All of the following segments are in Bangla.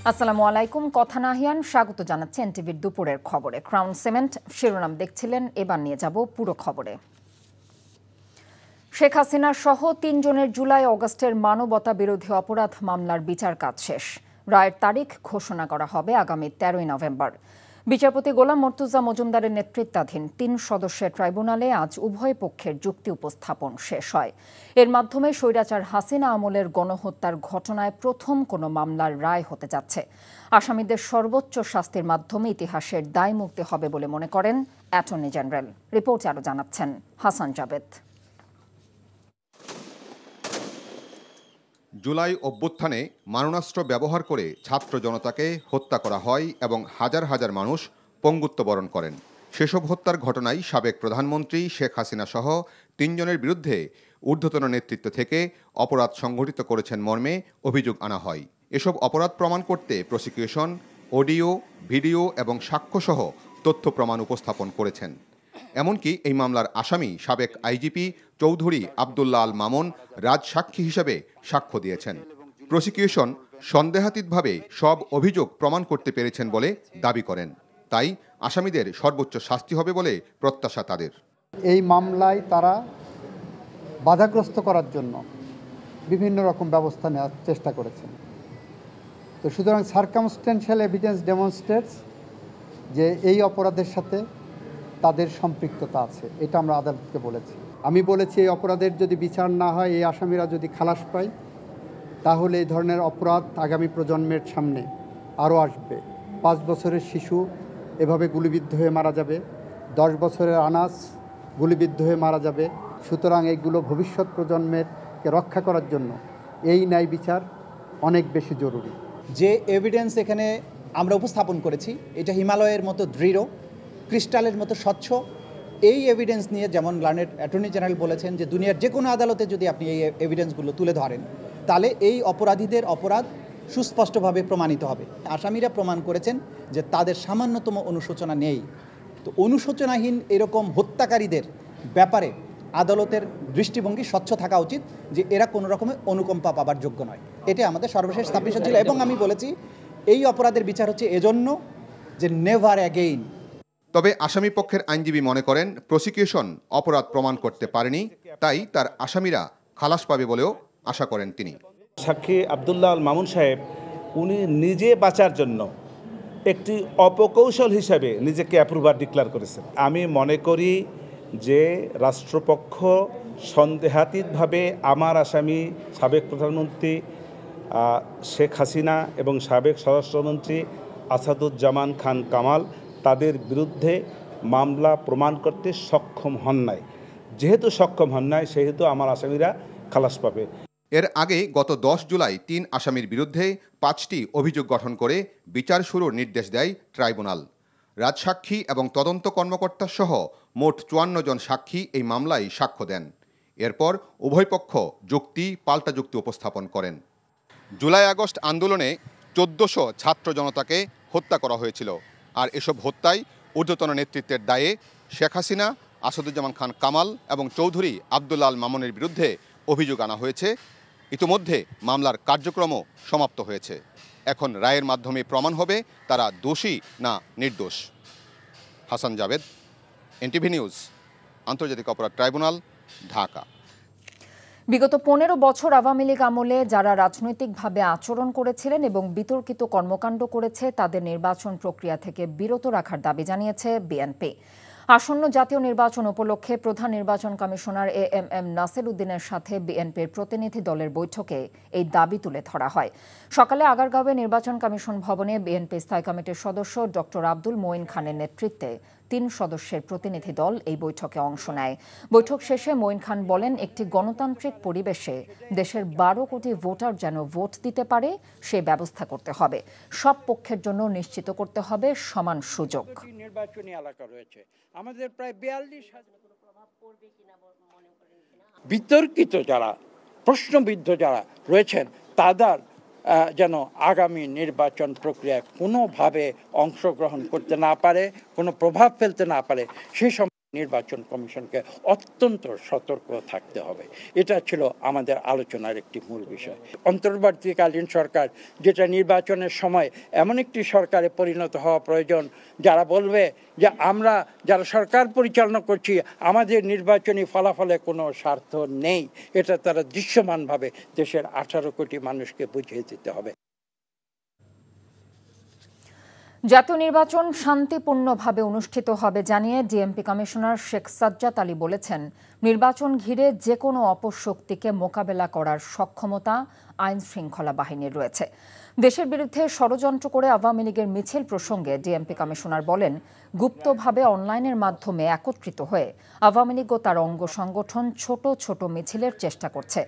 আসসালামু আলাইকুম। কথা নাহিয়ান স্বাগত জানাচ্ছি এনটিভির দুপুরের খবরে। ক্রাউন সিমেন্ট শিরোনাম দেখছিলেন, এবার নিয়ে যাব পুরো খবরে। শেখ হাসিনা সহ ৩ জনের জুলাই অগস্টের মানবতা বিরোধী অপরাধ মামলার বিচার কাজ শেষ। রায়ের তারিখ ঘোষণা করা হবে আগামী ১৩ই নভেম্বর। বিচারপতি গোলাম মর্তুজা মজুমদারের নেতৃত্বাধীন ৩ সদস্যের ট্রাইব্যুনালে আজ উভয় পক্ষের যুক্তি উপস্থাপন শেষ হয়। এর মাধ্যমে স্বৈরাচার হাসিনা আমলের গণহত্যার ঘটনায় প্রথম কোনো মামলার রায় হতে যাচ্ছে। আসামিদের সর্বোচ্চ শাস্তির মাধ্যমে ইতিহাসের দায় মুক্তি হবে বলে মনে করেন অ্যাটর্নি জেনারেল। রিপোর্টে আরও জানাচ্ছেন হাসান জাবেদ। জুলাই অভ্যুত্থানে মারণাস্ত্র ব্যবহার করে ছাত্র জনতাকে হত্যা করা হয় এবং হাজার হাজার মানুষ পঙ্গুত্ব বরণ করেন। সেসব হত্যার ঘটনায় সাবেক প্রধানমন্ত্রী শেখ হাসিনা সহ ৩ জনের বিরুদ্ধে ঊর্ধ্বতন নেতৃত্ব থেকে অপরাধ সংঘটিত করেছেন মর্মে অভিযোগ আনা হয়। এসব অপরাধ প্রমাণ করতে প্রসিকিউশন অডিও, ভিডিও এবং সাক্ষ্যসহ তথ্য প্রমাণ উপস্থাপন করেছেন। এমনকি এই মামলার আসামি সাবেক আইজিপি চৌধুরী আবদুল্লাহ আল মামুন রাজসাক্ষী হিসেবে সাক্ষ্য দিয়েছেন। প্রসিকিউশন সন্দেহাতীতভাবে সব অভিযোগ প্রমাণ করতে পেরেছেন বলে দাবি করেন। তাই আসামিদের সর্বোচ্চ শাস্তি হবে বলে প্রত্যাশা তাদের। এই মামলায় তারা বাধাগ্রস্ত করার জন্য বিভিন্ন রকম ব্যবস্থা নেওয়ার চেষ্টা করেছেন। তো সুতরাং সার্কামস্ট্যান্সিয়াল এভিডেন্স ডেমনস্ট্রেটস যে এই অপরাধের সাথে তাদের সম্পৃক্ততা আছে, এটা আমরা আদালতকে বলেছি। আমি বলেছি এই অপরাধের যদি বিচার না হয়, এই আসামিরা যদি খালাস পায়, তাহলে এই ধরনের অপরাধ আগামী প্রজন্মের সামনে আরও আসবে। 5 বছরের শিশু এভাবে গুলিবিদ্ধ হয়ে মারা যাবে, 10 বছরের আনাস গুলিবিদ্ধ হয়ে মারা যাবে। সুতরাং এইগুলো ভবিষ্যৎ প্রজন্মেরকে রক্ষা করার জন্য এই ন্যায় বিচার অনেক বেশি জরুরি। যে এভিডেন্স এখানে আমরা উপস্থাপন করেছি, এটা হিমালয়ের মতো দৃঢ়, ক্রিস্টালের মতো স্বচ্ছ। এই এভিডেন্স নিয়ে যেমন লার্নেড অ্যাটর্নি জেনারেল বলেছেন যে দুনিয়ার যে কোনো আদালতে যদি আপনি এই এভিডেন্সগুলো তুলে ধরেন, তাহলে এই অপরাধীদের অপরাধ সুস্পষ্টভাবে প্রমাণিত হবে। আসামিরা প্রমাণ করেছেন যে তাদের সামান্যতম অনুশোচনা নেই। তো অনুশোচনাহীন এরকম হত্যাকারীদের ব্যাপারে আদালতের দৃষ্টিভঙ্গি স্বচ্ছ থাকা উচিত যে এরা কোনো রকমের অনুকম্পা পাবার যোগ্য নয়। এটা আমাদের সর্বশেষ সাবমিশন ছিল। এবং আমি বলেছি এই অপরাধের বিচার হচ্ছে এজন্য যে নেভার অ্যাগেইন। তবে আসামি পক্ষের আইনজীবী মনে করেন প্রসিকিউশন অপরাধ প্রমাণ করতে পারেনি, তাই তার আসামিরা খালাস পাবে বলেও আশা করেন তিনি। সাক্ষী আবদুল্লাহ আল মামুন সাহেব উনি নিজে বাঁচার জন্য একটি অপকৌশল হিসাবে নিজেকে অ্যাপ্রুভার ডিক্লেয়ার করেছেন। আমি মনে করি যে রাষ্ট্রপক্ষ সন্দেহাতীতভাবে আমার আসামি সাবেক প্রধানমন্ত্রী শেখ হাসিনা এবং সাবেক স্বরাষ্ট্রমন্ত্রী আসাদুজ্জামান খান কামাল তাদের বিরুদ্ধে মামলা প্রমাণ করতে সক্ষম হন নাই। যেহেতু সক্ষম হন নাই, সেহেতু আমার আসামিরা খালাস পাবে। এর আগে গত 10 জুলাই 3 আসামির বিরুদ্ধে 5টি অভিযোগ গঠন করে বিচার শুরুর নির্দেশ দেয় ট্রাইব্যুনাল। রাজসাক্ষী এবং তদন্ত কর্মকর্তা সহ মোট 54 জন সাক্ষী এই মামলায় সাক্ষ্য দেন। এরপর উভয় পক্ষ যুক্তি পাল্টা যুক্তি উপস্থাপন করেন। জুলাই আগস্ট আন্দোলনে 1400 ছাত্র জনতাকে হত্যা করা হয়েছিল। আর এসব হত্যায় ঊর্ধ্বতন নেতৃত্বের দায়ে শেখ হাসিনা, আসাদুজ্জামান খান কামাল এবং চৌধুরী আবদুল্লাহ আল মামুনের বিরুদ্ধে অভিযোগ আনা হয়েছে। ইতিমধ্যে মামলার কার্যক্রমও সমাপ্ত হয়েছে। এখন রায়ের মাধ্যমে প্রমাণ হবে তারা দোষী না নির্দোষ। হাসান জাবেদ, এনটিভি নিউজ, আন্তর্জাতিক অপরাধ ট্রাইব্যুনাল, ঢাকা। বিগত 15 বছর আওয়ামী লীগ আমলে যারা রাজনৈতিকভাবে আচরণ করেছিলেন এবং বিতর্কিত কর্মকাণ্ড করেছে তাদের নির্বাচন প্রক্রিয়া থেকে বিরত রাখার দাবি জানিয়েছে বিএনপি। আসন্ন জাতীয় নির্বাচন উপলক্ষে প্রধান নির্বাচন কমিশনার এএমএম নাসির উদ্দিনের সাথে বিএনপির প্রতিনিধি দলের বৈঠকে এই দাবি তুলে ধরা হয়। সকালে আগারগাঁওয়ে নির্বাচন কমিশন ভবনে বিএনপি স্থায়ী কমিটির সদস্য ডক্টর আব্দুল মঈন খানের নেতৃত্বে 3 সদস্যের প্রতিনিধি দল এই বৈঠকে অংশ নেয়। বৈঠক শেষে মঈন খান বলেন, একটি গণতান্ত্রিক পরিবেশে দেশের 12 কোটি ভোটার যেন ভোট দিতে পারে সে ব্যবস্থা করতে হবে। সব পক্ষের জন্য নিশ্চিত করতে হবে সমান সুযোগ। নির্বাচনী এলাকা রয়েছে আমাদের প্রায় 42,000। বিতর্কিত যারা, প্রশ্নবিদ্ধ যারা রয়েছেন তাদের যেন আগামী নির্বাচন প্রক্রিয়ায় কোনোভাবে অংশগ্রহণ করতে না পারে, কোনো প্রভাব ফেলতে না পারে, সেই নির্বাচন কমিশনকে অত্যন্ত সতর্ক থাকতে হবে, এটা ছিল আমাদের আলোচনার একটি মূল বিষয়। অন্তর্বর্তীকালীন সরকার যেটা নির্বাচনের সময় এমন একটি সরকারে পরিণত হওয়া প্রয়োজন যারা বলবে যে আমরা যারা সরকার পরিচালনা করছি আমাদের নির্বাচনী ফলাফলে কোনো স্বার্থ নেই, এটা তারা দৃশ্যমানভাবে দেশের 18 কোটি মানুষকে বুঝিয়ে দিতে হবে। জাতীয় নির্বাচন শান্তিপূর্ণভাবে অনুষ্ঠিত হবে জানিয়ে ডিএমপি কমিশনার শেখ সাজ্জাদ আলী বলেছেন, নির্বাচন ঘিরে যে কোনো অপশক্তিকে মোকাবেলা করার সক্ষমতা আইন শৃঙ্খলা বাহিনীর রয়েছে। দেশের বিরুদ্ধে ষড়যন্ত্র করে আওয়ামী লীগের মিছিল প্রসঙ্গে ডিএমপি কমিশনার বলেন, গুপ্তভাবে অনলাইনের মাধ্যমে একত্রিত হয়ে আওয়ামী লীগ ও তার অঙ্গ সংগঠন ছোট ছোট মিছিলের চেষ্টা করছে।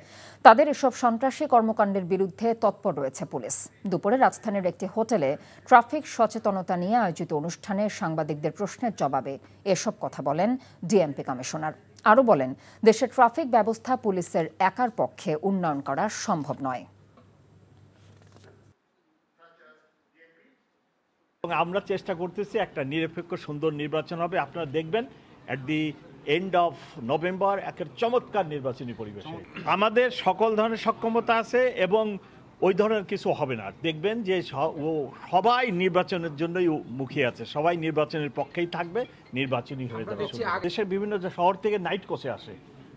তাদের এসব সন্ত্রাসী কর্মকাণ্ডের বিরুদ্ধে তৎপর রয়েছে পুলিশ। দুপুরে রাজধানীর একটি হোটেলে ট্রাফিক সচেতনতা নিয়ে আয়োজিত অনুষ্ঠানে সাংবাদিকদের প্রশ্নের জবাবে এসব কথা বলেন ডিএমপি কমিশনার। আরও বলেন, দেশের ট্রাফিক ব্যবস্থা পুলিশের একার পক্ষে উন্নয়ন করা সম্ভব নয়। আমরা চেষ্টা করতেছি একটা নিরপেক্ষ সুন্দর নির্বাচন হবে। আপনারা দেখবেন এট দি এন্ড অফ নভেম্বর একটা চমৎকার নির্বাচনী পরিবেশে আমাদের সকল ধরনের সক্ষমতা আছে এবং ওই ধরনের কিছু হবে না। দেখবেন যে সবাই নির্বাচনের জন্যই মুখিয়ে আছে, সবাই নির্বাচনের পক্ষেই থাকবে, নির্বাচনই হয়ে যাবে। দেশের বিভিন্ন শহর থেকে নাইট কোচে আসে,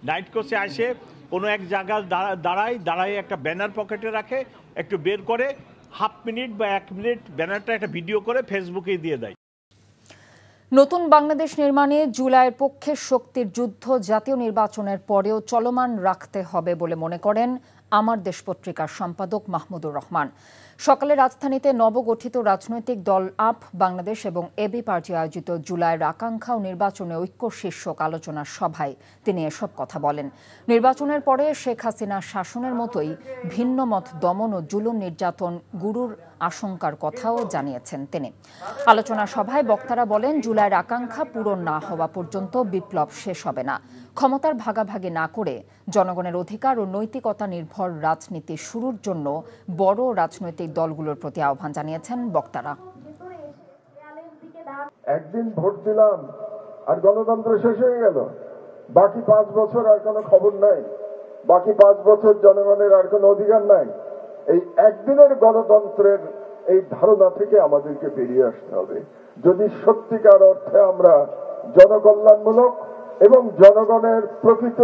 নাইট কোচে আসে কোনো এক জায়গায় দাঁড়ায় একটা ব্যানার পকেটে রাখে, একটু বের করে হাফ মিনিট বা 1 মিনিট ব্যানারটা একটা ভিডিও করে ফেসবুকে দিয়ে দেয়। নতুন বাংলাদেশ নির্মাণে জুলাইয়ের পক্ষের শক্তির যুদ্ধ জাতীয় নির্বাচনের পরেও চলমান রাখতে হবে বলে মনে করেন আমার দেশ পত্রিকার সম্পাদক মাহমুদুর রহমান। সকালে রাজধানীতে নবগঠিত রাজনৈতিক দল আপ বাংলাদেশ এবং এবি পার্টি আয়োজিত জুলাইয়ের আকাঙ্ক্ষা ও নির্বাচনে ঐক্য শীর্ষক আলোচনা সভায় তিনি এসব কথা বলেন। নির্বাচনের পরে শেখ হাসিনার শাসনের মতোই ভিন্ন মত দমন ও জুলুম নির্যাতন গুরুর আশঙ্কার কথাও জানিয়েছেন তিনি। আলোচনা সভায় বক্তারা বলেন, জুলাইয়ের আকাঙ্ক্ষা পূরণ না হওয়া পর্যন্ত বিপ্লব শেষ হবে না। ক্ষমতার ভাগাভাগি না করে জনগণের অধিকার ও নৈতিকতা নির্ভর রাজনীতি শুরুর জন্য বড় রাজনৈতিক দলগুলোর প্রতি আহ্বান জানিয়েছেন বক্তারা। একদিন ভোট দিলাম আর গণতন্ত্র শেষ হয়ে গেল, বাকি 5 বছর আর কোনো খবর নাই, বাকি 5 বছর জনগণের আর কোনো অধিকার নাই। এই একদিনের গণতন্ত্রের এই ধারণা থেকে আমাদেরকে বেরিয়ে আসতে হবে। যদি সত্যিকার অর্থে আমরা জনকল্যাণমূলক এবং জনগণের প্রকৃত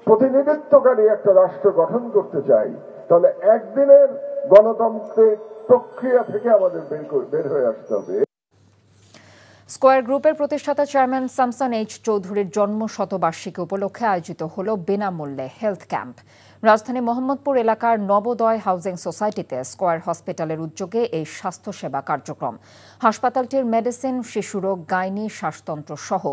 প্রতিনিধিত্বকারী একটা রাষ্ট্র গঠন করতে চাই, তাহলে একদিনের গণতন্ত্রের প্রক্রিয়া থেকে আমাদের বের হয়ে আসতে হবে। স্কয়ার গ্রুপের প্রতিষ্ঠাতা চেয়ারম্যান শামসান এইচ চৌধুরীর জন্ম শতবার্ষিকী উপলক্ষে আয়োজিত হল বিনামূল্যে হেলথ ক্যাম্প। রাজধানী মোহাম্মদপুর এলাকার নবোদয় হাউজিং সোসাইটিতে স্কয়ার হসপিটালের উদ্যোগে এই স্বাস্থ্যসেবা কার্যক্রম। হাসপাতালটির মেডিসিন, শিশুরোগ, গাইনি, শ্বাসতন্ত্র সহ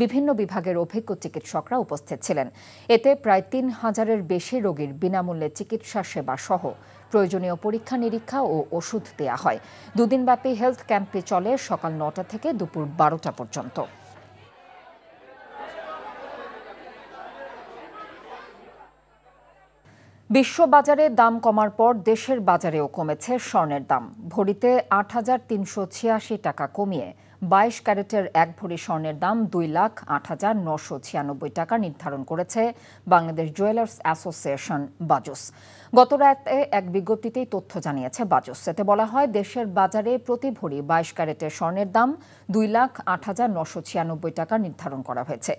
বিভিন্ন বিভাগের অভিজ্ঞ চিকিৎসকরা উপস্থিত ছিলেন। এতে প্রায় 3000-এর বেশি রোগীর বিনামূল্যে চিকিৎসা সেবা সহ প্রয়োজনীয় পরীক্ষা নিরীক্ষা ও ওষুধ দেয়া হয়। দুদিনব্যাপী হেলথ ক্যাম্পটি চলে সকাল 9টা থেকে দুপুর 12টা পর্যন্ত। বিশ্ববাজারে দাম কমার পর দেশের বাজারেও কমেছে স্বর্ণের দাম। ভরিতে 8,386 টাকা কমিয়ে 22 ক্যারেটের 1 ভরি স্বর্ণের দাম 2,08,996 টাকা নির্ধারণ করেছে বাংলাদেশ জুয়েলার্স অ্যাসোসিয়েশন বাজুস। গত রাতে এক বিজ্ঞপ্তিতেই তথ্য জানিয়েছে বাজুস। এতে বলা হয়, দেশের বাজারে প্রতি ভরি 22 ক্যারেটের স্বর্ণের দাম 2,08,996 টাকা নির্ধারণ করা হয়েছে।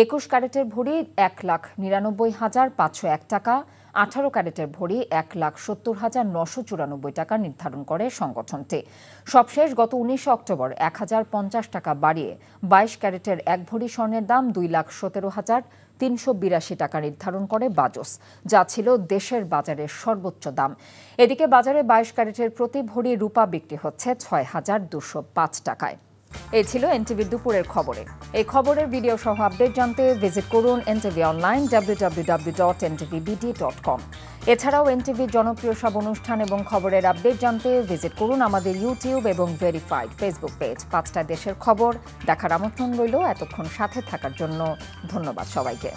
21 ক্যারেটের ভরি 1,99,501 টাকা, 18 ক্যারেটের ভরি 1,70,994 টাকা নির্ধারণ করে সংগঠনটি। সবশেষ গত 19 অক্টোবর 1,050 টাকা বাড়িয়ে 22 ক্যারেটের 1 ভরি স্বর্ণের দাম 2,17,382 টাকা নির্ধারণ করে বাজুস, যা ছিল দেশের বাজারের সর্বোচ্চ দাম। এদিকে বাজারে 22 ক্যারেটের প্রতি ভরি রূপা বিক্রি হচ্ছে 6,205 টাকায়। এই ছিল এনটিভির দুপুরের খবরে। এই খবরের ভিডিও সহ আপডেট জানতে ভিজিট করুন এনটিভি অনলাইন www.ntvbd.com। এছাড়াও এনটিভির জনপ্রিয় সব অনুষ্ঠান এবং খবরের আপডেট জানতে ভিজিট করুন আমাদের ইউটিউব এবং ভেরিফাইড ফেসবুক পেজ। 5টা দেশের খবর দেখার আমন্ত্রণ রইল। এতক্ষণ সাথে থাকার জন্য ধন্যবাদ সবাইকে।